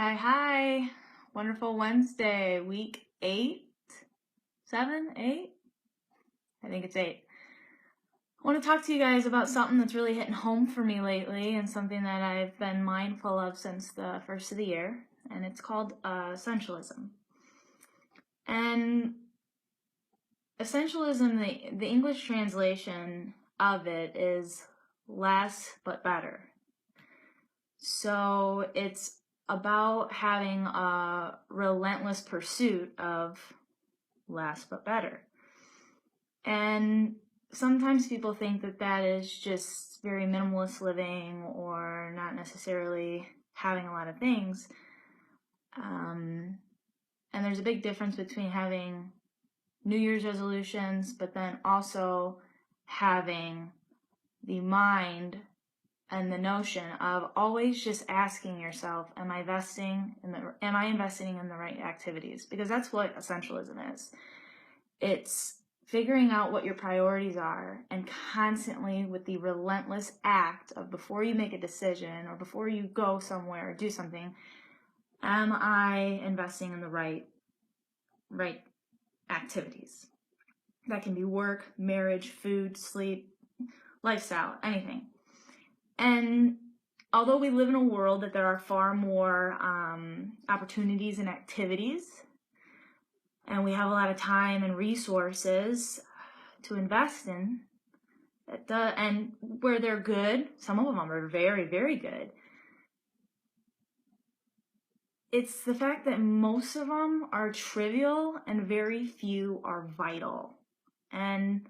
Hi. Wonderful Wednesday, week 8, 7, 8? I think it's 8. I want to talk to you guys about something that's really hitting home for me lately and something that I've been mindful of since the first of the year, and it's called Essentialism. And Essentialism, the English translation of it is less but better. So it's about having a relentless pursuit of less but better. And sometimes people think that that is just very minimalist living or not necessarily having a lot of things. And there's a big difference between having New Year's resolutions, but then also having the mind and the notion of always just asking yourself, am I investing in the right activities? Because that's what essentialism is. It's figuring out what your priorities are and constantly, with the relentless act of before you make a decision or before you go somewhere or do something, am I investing in the right activities? That can be work, marriage, food, sleep, lifestyle, anything. And although we live in a world that there are far more opportunities and activities, and we have a lot of time and resources to invest in, and where they're good, some of them are very, very good, it's the fact that most of them are trivial and very few are vital. And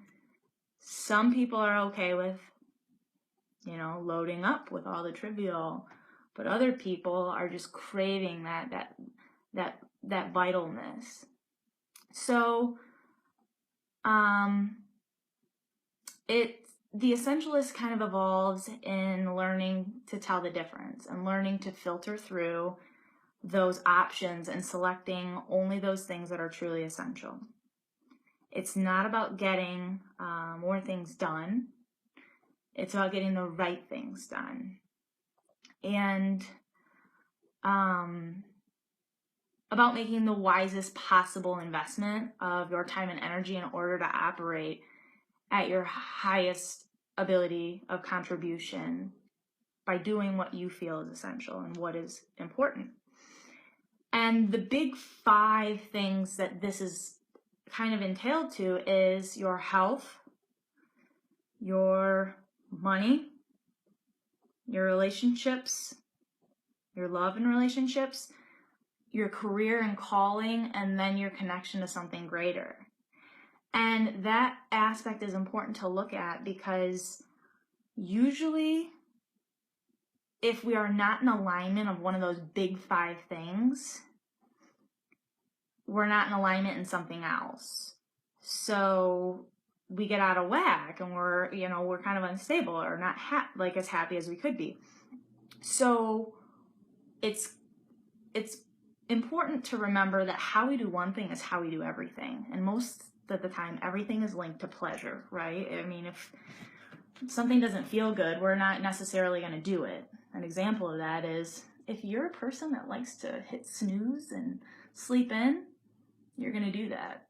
some people are okay with, loading up with all the trivial, but other people are just craving that vitalness. So, the essentialist kind of evolves in learning to tell the difference and learning to filter through those options and selecting only those things that are truly essential. It's not about getting more things done. It's about getting the right things done. And about making the wisest possible investment of your time and energy in order to operate at your highest ability of contribution by doing what you feel is essential and what is important. And the big 5 things that this is kind of entailed to is your health, your money, your relationships, your love and relationships, your career and calling, and then your connection to something greater. And that aspect is important to look at because usually if we are not in alignment of one of those big 5 things, we're not in alignment in something else. So we get out of whack and we're kind of unstable or not as happy as we could be. So it's important to remember that how we do one thing is how we do everything. And most of the time, everything is linked to pleasure, right? I mean, if something doesn't feel good, we're not necessarily going to do it. An example of that is if you're a person that likes to hit snooze and sleep in, you're going to do that.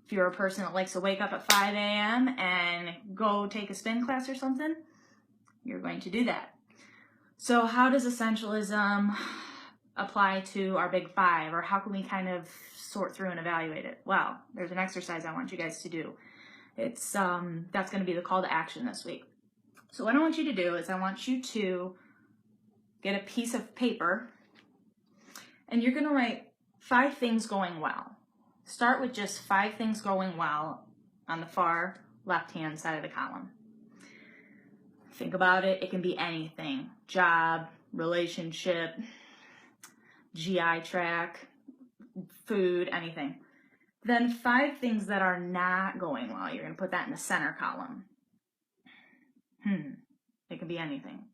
If you're a person that likes to wake up at 5 a.m. and go take a spin class or something, you're going to do that. So how does essentialism apply to our big 5, or how can we kind of sort through and evaluate it? Well, there's an exercise I want you guys to do. It's that's going to be the call to action this week. So what I want you to do is I want you to get a piece of paper and you're going to write 5 things going well. Start with just 5 things going well on the far left-hand side of the column. Think about it. It can be anything. Job, relationship, GI tract, food, anything. Then 5 things that are not going well. You're going to put that in the center column. It can be anything.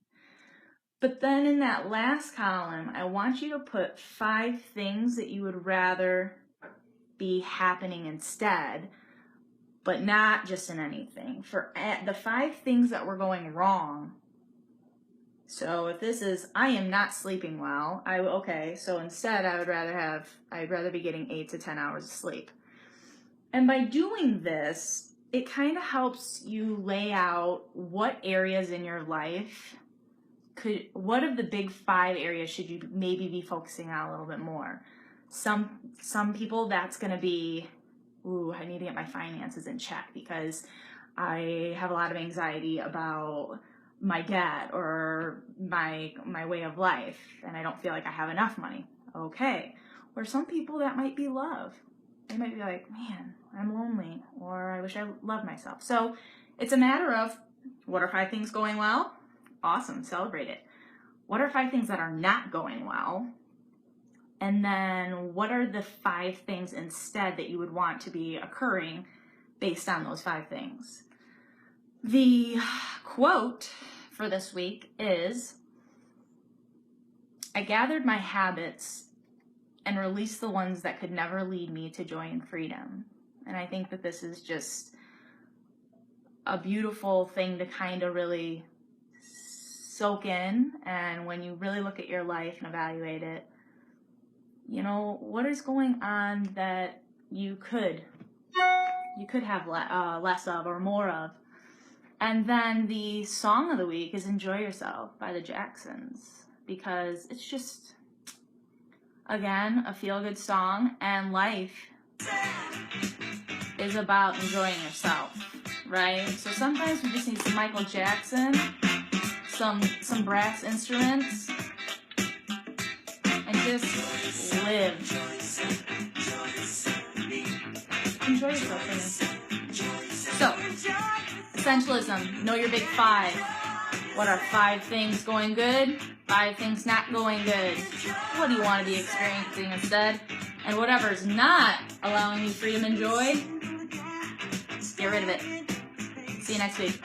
But then in that last column, I want you to put 5 things that you would rather be happening instead, but not just in anything. For the 5 things that were going wrong, So if this is, I am not sleeping well, okay, so instead I'd rather be getting 8 to 10 hours of sleep. And by doing this, it kind of helps you lay out what areas in your life what of the big 5 areas should you maybe be focusing on a little bit more. Some people, that's going to be, I need to get my finances in check because I have a lot of anxiety about my debt or my way of life, and I don't feel like I have enough money. Okay. Or some people, that might be love. They might be like, man, I'm lonely, or I wish I loved myself. So it's a matter of, what are 5 things going well? Awesome, celebrate it. What are 5 things that are not going well? And then what are the 5 things instead that you would want to be occurring based on those 5 things? The quote for this week is, I gathered my habits and released the ones that could never lead me to joy and freedom. And I think that this is just a beautiful thing to kind of really soak in. And when you really look at your life and evaluate it, you know, what is going on that you could have less of or more of. And then the song of the week is Enjoy Yourself by the Jacksons, because it's just, again, a feel-good song, and life is about enjoying yourself, right? So sometimes we just need some Michael Jackson, some brass instruments, and just live. Enjoy yourself, baby. So, Essentialism, know your big 5. What are 5 things going good? 5 things not going good? What do you want to be experiencing instead? And whatever's not allowing you freedom and joy, get rid of it. See you next week.